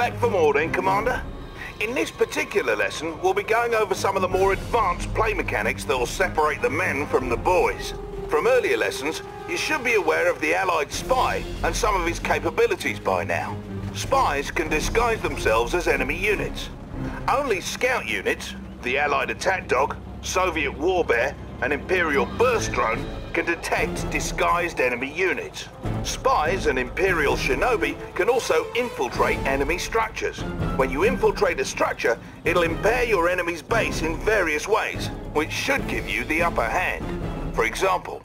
back for more then, Commander. In this particular lesson, we'll be going over some of the more advanced play mechanics that will separate the men from the boys. From earlier lessons, you should be aware of the Allied spy and some of his capabilities by now. Spies can disguise themselves as enemy units. Only scout units, the Allied attack dog, Soviet war bear, and Imperial burst drone can detect disguised enemy units. Spies and Imperial shinobi can also infiltrate enemy structures. When you infiltrate a structure, it'll impair your enemy's base in various ways, which should give you the upper hand. For example,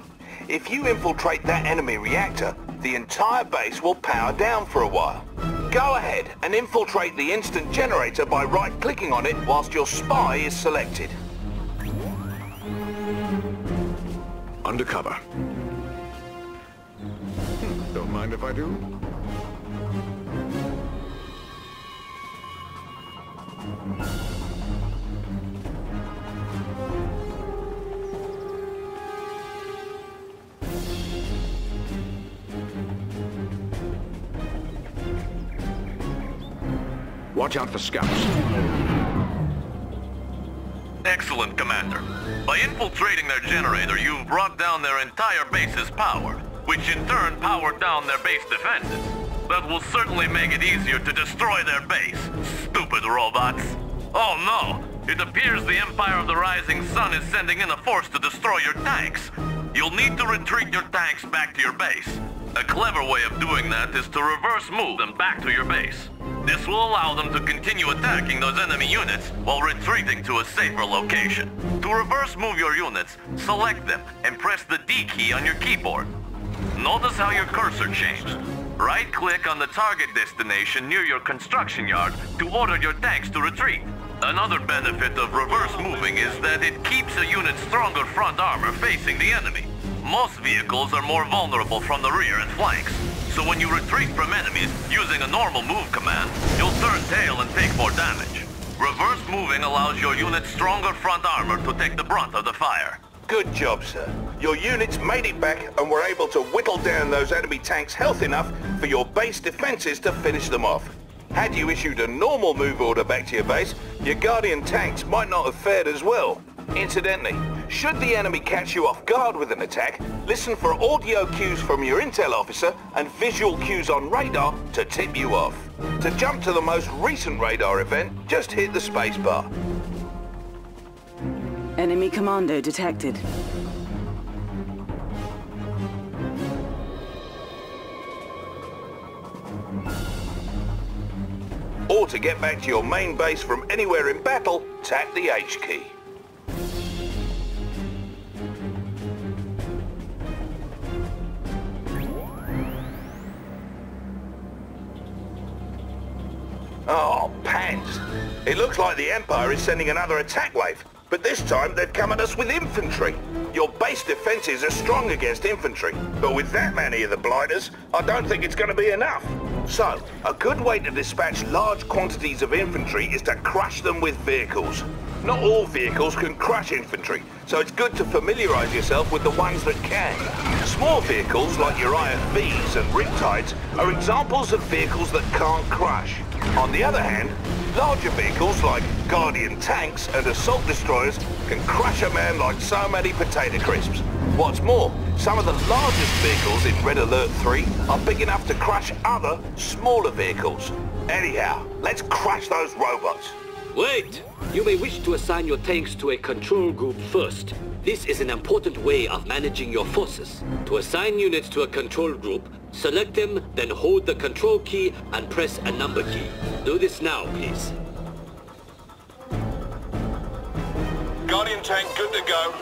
if you infiltrate that enemy reactor, the entire base will power down for a while. Go ahead and infiltrate the instant generator by right-clicking on it whilst your spy is selected. Undercover. Don't mind if I do? Watch out for scouts. Excellent, Commander. By infiltrating their generator, you've brought down their entire base's power, which in turn powered down their base defenses. That will certainly make it easier to destroy their base. Stupid robots. Oh no! It appears the Empire of the Rising Sun is sending in a force to destroy your tanks. You'll need to retreat your tanks back to your base. A clever way of doing that is to reverse move them back to your base. This will allow them to continue attacking those enemy units while retreating to a safer location. To reverse move your units, select them and press the D key on your keyboard. Notice how your cursor changed. Right-click on the target destination near your construction yard to order your tanks to retreat. Another benefit of reverse moving is that it keeps a unit's stronger front armor facing the enemy. Most vehicles are more vulnerable from the rear and flanks. So when you retreat from enemies using a normal move command, you'll turn tail and take more damage. Reverse moving allows your unit's stronger front armor to take the brunt of the fire. Good job, sir. Your units made it back and were able to whittle down those enemy tanks' health enough for your base defenses to finish them off. Had you issued a normal move order back to your base, your Guardian tanks might not have fared as well. Incidentally, should the enemy catch you off guard with an attack, listen for audio cues from your intel officer and visual cues on radar to tip you off. To jump to the most recent radar event, just hit the space bar. Enemy commando detected. Or to get back to your main base from anywhere in battle, tap the H key. Oh, pants. It looks like the Empire is sending another attack wave, but this time they've come at us with infantry. Your base defenses are strong against infantry, but with that many of the blighters, I don't think it's going to be enough. So, a good way to dispatch large quantities of infantry is to crush them with vehicles. Not all vehicles can crush infantry, so it's good to familiarize yourself with the ones that can. Small vehicles like your IFVs and Riptides are examples of vehicles that can't crush. On the other hand, larger vehicles like Guardian tanks and assault destroyers can crush a man like so many potato crisps. What's more, some of the largest vehicles in Red Alert 3 are big enough to crush other, smaller vehicles. Anyhow, let's crush those robots. Wait! You may wish to assign your tanks to a control group first. This is an important way of managing your forces. To assign units to a control group, select them, then hold the control key and press a number key. Do this now, please. Guardian tank good to go.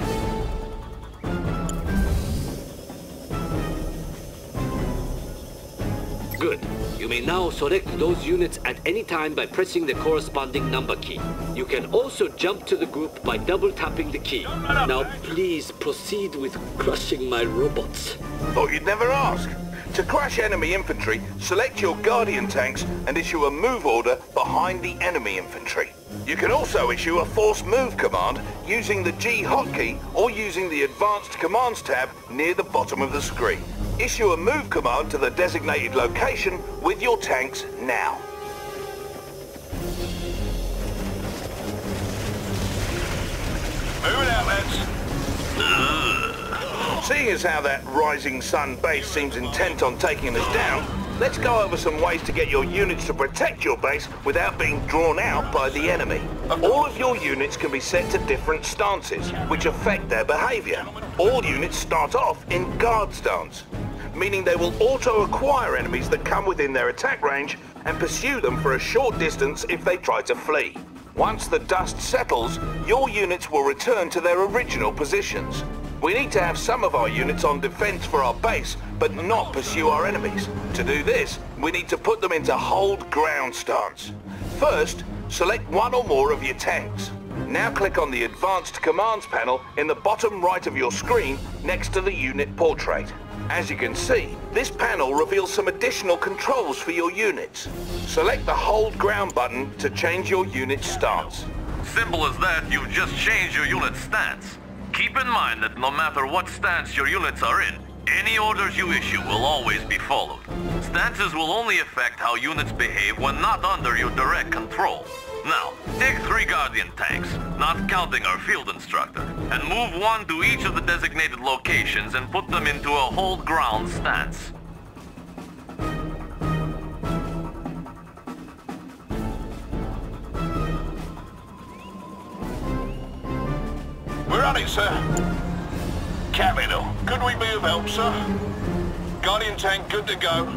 Good. You may now select those units at any time by pressing the corresponding number key. You can also jump to the group by double-tapping the key. Now please proceed with crushing my robots. Thought you'd never ask. To crush enemy infantry, select your Guardian tanks and issue a move order behind the enemy infantry. You can also issue a force move command using the G hotkey or using the Advanced Commands tab near the bottom of the screen. Issue a move command to the designated location with your tanks now. Seeing as how that Rising Sun base seems intent on taking us down, let's go over some ways to get your units to protect your base without being drawn out by the enemy. All of your units can be set to different stances, which affect their behavior. All units start off in guard stance, meaning they will auto-acquire enemies that come within their attack range and pursue them for a short distance if they try to flee. Once the dust settles, your units will return to their original positions. We need to have some of our units on defense for our base, but not pursue our enemies. To do this, we need to put them into hold ground stance. First, select one or more of your tanks. Now click on the Advanced Commands panel in the bottom right of your screen next to the unit portrait. As you can see, this panel reveals some additional controls for your units. Select the Hold Ground button to change your unit's stance. Simple as that, you've just changed your unit's stance. Keep in mind that no matter what stance your units are in, any orders you issue will always be followed. Stances will only affect how units behave when not under your direct control. Now, take 3 Guardian tanks, not counting our field instructor, and move 1 to each of the designated locations and put them into a hold ground stance. We're on it, sir. Capital. Could we be of help, sir? Guardian tank good to go.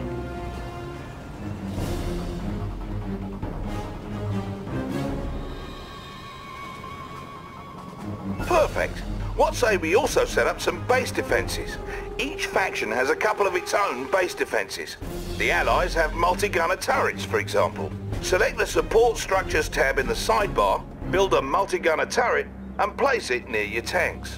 Perfect. What say we also set up some base defenses? Each faction has a couple of its own base defenses. The Allies have multi-gunner turrets, for example. Select the Support Structures tab in the sidebar, build a multi-gunner turret, and place it near your tanks.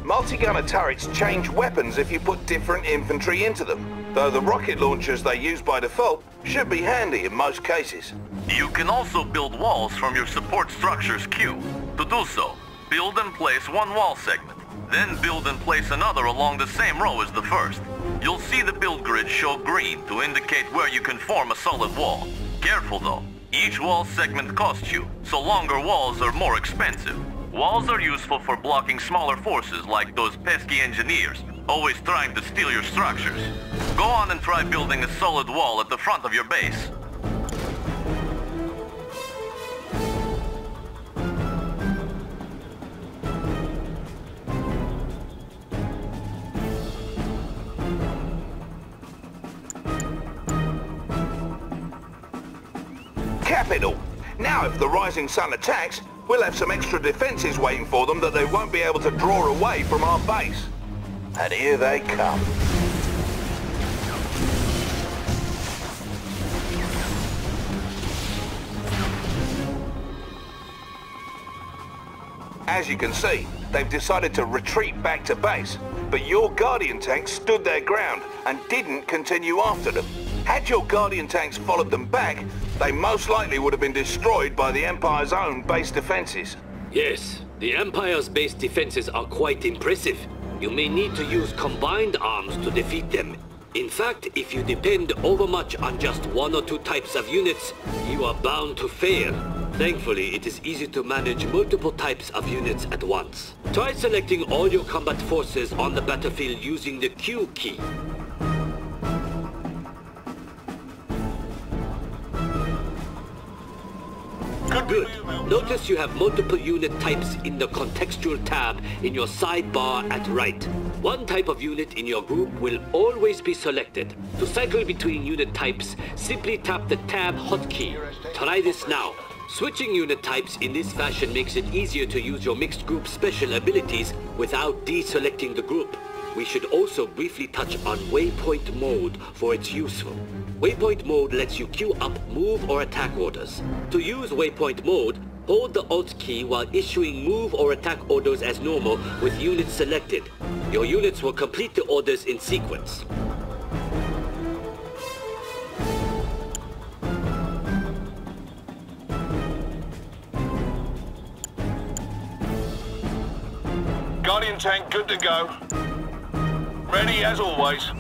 Multi-gunner turrets change weapons if you put different infantry into them, though the rocket launchers they use by default should be handy in most cases. You can also build walls from your support structures queue. To do so, build and place one wall segment, then build and place another along the same row as the first. You'll see the build grid show green to indicate where you can form a solid wall. Careful though, each wall segment costs you, so longer walls are more expensive. Walls are useful for blocking smaller forces like those pesky engineers, always trying to steal your structures. Go on and try building a solid wall at the front of your base. Capital! Now if the Rising Sun attacks, we'll have some extra defenses waiting for them that they won't be able to draw away from our base. And here they come. As you can see, they've decided to retreat back to base, but your Guardian tanks stood their ground and didn't continue after them. Had your Guardian tanks followed them back, they most likely would have been destroyed by the Empire's own base defenses. Yes, the Empire's base defenses are quite impressive. You may need to use combined arms to defeat them. In fact, if you depend overmuch on just 1 or 2 types of units, you are bound to fail. Thankfully, it is easy to manage multiple types of units at once. Try selecting all your combat forces on the battlefield using the Q key. Good. Notice you have multiple unit types in the contextual tab in your sidebar at right. One type of unit in your group will always be selected. To cycle between unit types, simply tap the tab hotkey. Try this now. Switching unit types in this fashion makes it easier to use your mixed group special abilities without deselecting the group. We should also briefly touch on waypoint mode for its useful. Waypoint mode lets you queue up move or attack orders. To use waypoint mode, hold the Alt key while issuing move or attack orders as normal with units selected. Your units will complete the orders in sequence. Guardian tank good to go. Ready as always.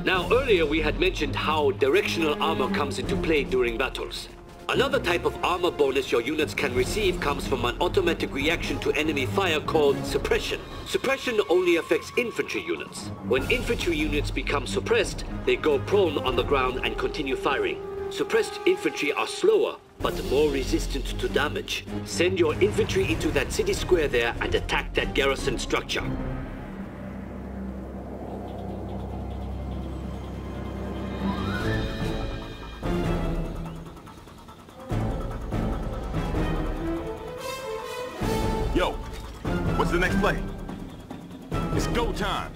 Now, earlier we had mentioned how directional armor comes into play during battles. Another type of armor bonus your units can receive comes from an automatic reaction to enemy fire called suppression. Suppression only affects infantry units. When infantry units become suppressed, they go prone on the ground and continue firing. Suppressed infantry are slower, but more resistant to damage. Send your infantry into that city square there and attack that garrison structure. Yo, what's the next play? It's go time.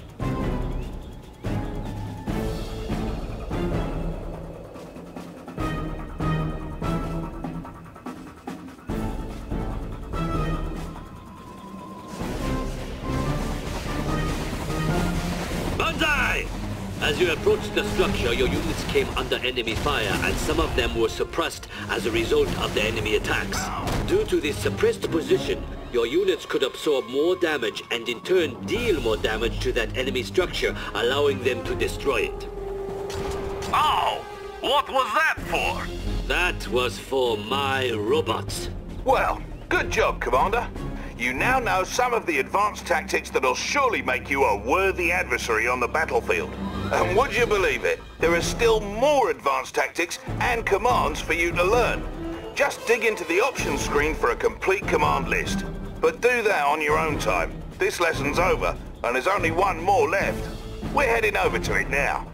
Banzai! As you approached the structure, your units came under enemy fire, and some of them were suppressed as a result of the enemy attacks. Due to this suppressed position, your units could absorb more damage and in turn deal more damage to that enemy structure, allowing them to destroy it. Oh! What was that for? That was for my robots. Well, good job, Commander. You now know some of the advanced tactics that'll surely make you a worthy adversary on the battlefield. And would you believe it? There are still more advanced tactics and commands for you to learn. Just dig into the options screen for a complete command list. But do that on your own time. This lesson's over, and there's only one more left. We're heading over to it now.